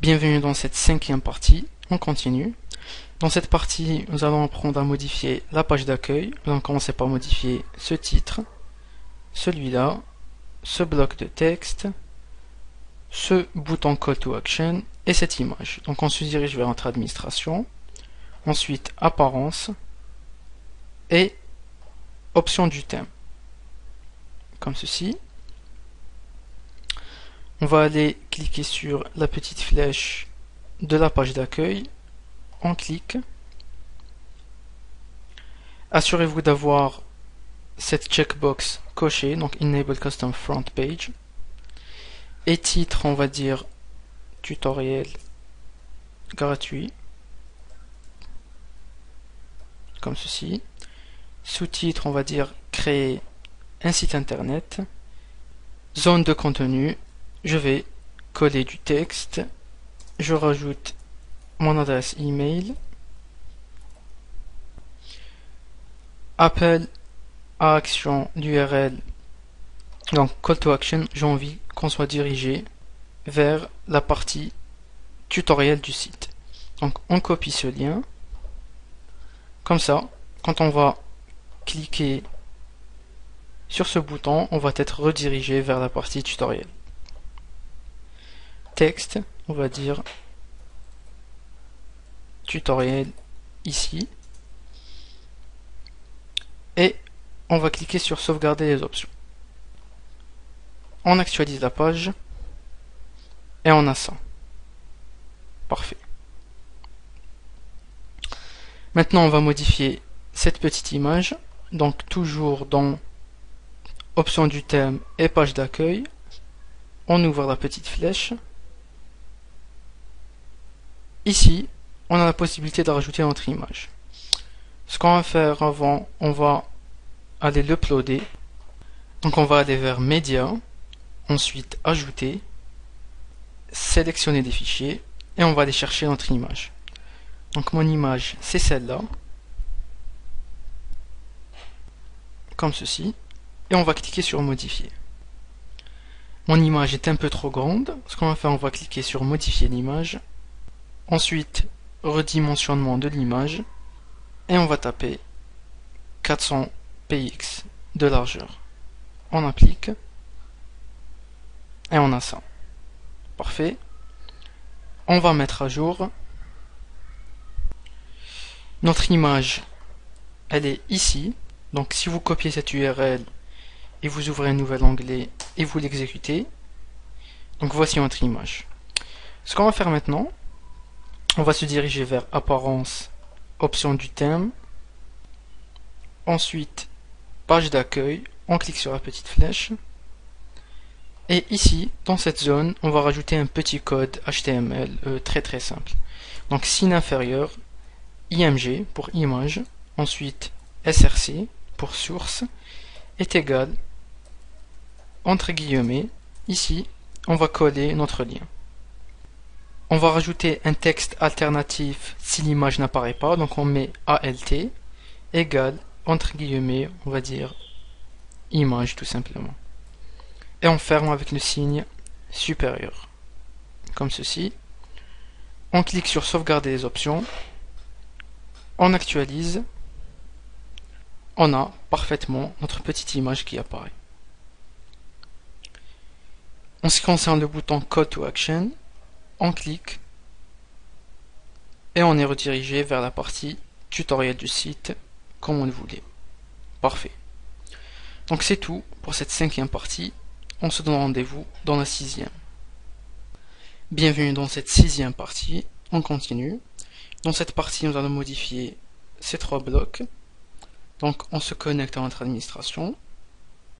Bienvenue dans cette cinquième partie, on continue. Dans cette partie, nous allons apprendre à modifier la page d'accueil. Nous allons commencer par modifier ce titre, celui-là, ce bloc de texte, ce bouton Call to Action et cette image. Donc on se dirige vers notre administration, ensuite Apparence et Options du thème, comme ceci. On va aller cliquer sur la petite flèche de la page d'accueil. On clique. Assurez-vous d'avoir cette checkbox cochée, donc Enable Custom Front Page. Et titre, on va dire tutoriel gratuit, comme ceci. Sous-titre, on va dire créer un site internet. Zone de contenu, je vais coller du texte. Je rajoute mon adresse email. Appel à action d'URL. Donc call to action, j'ai envie qu'on soit dirigé vers la partie tutoriel du site. Donc on copie ce lien. Comme ça, quand on va cliquer sur ce bouton, on va être redirigé vers la partie tutoriel. Texte, on va dire tutoriel ici. Et on va cliquer sur sauvegarder les options. On actualise la page et on a ça. Parfait. Maintenant on va modifier cette petite image. Donc toujours dans options du thème et page d'accueil, on ouvre la petite flèche. Ici, on a la possibilité de rajouter notre image. Ce qu'on va faire avant, on va aller l'uploader. Donc on va aller vers Média, ensuite Ajouter, sélectionner des fichiers et on va aller chercher notre image. Donc mon image, c'est celle-là, comme ceci, et on va cliquer sur Modifier. Mon image est un peu trop grande. Ce qu'on va faire, on va cliquer sur Modifier l'image. Ensuite, redimensionnement de l'image. Et on va taper 400 px de largeur. On applique. Et on a ça. Parfait. On va mettre à jour. Notre image, elle est ici. Donc si vous copiez cette URL et vous ouvrez un nouvel onglet et vous l'exécutez, donc voici notre image. Ce qu'on va faire maintenant, on va se diriger vers Apparence, Options du thème, ensuite Page d'accueil, on clique sur la petite flèche, et ici, dans cette zone, on va rajouter un petit code HTML très simple. Donc signe inférieur, IMG pour image, ensuite SRC pour source, est égal, entre guillemets, ici, on va coller notre lien. On va rajouter un texte alternatif si l'image n'apparaît pas, donc on met ALT, égale, entre guillemets, on va dire image tout simplement. Et on ferme avec le signe supérieur, comme ceci. On clique sur sauvegarder les options, on actualise, on a parfaitement notre petite image qui apparaît. En ce qui concerne le bouton Call to Action, on clique et on est redirigé vers la partie tutoriel du site comme on le voulait. Parfait. Donc c'est tout pour cette cinquième partie. On se donne rendez-vous dans la sixième. Bienvenue dans cette sixième partie. On continue. Dans cette partie, nous allons modifier ces trois blocs. Donc on se connecte à notre administration.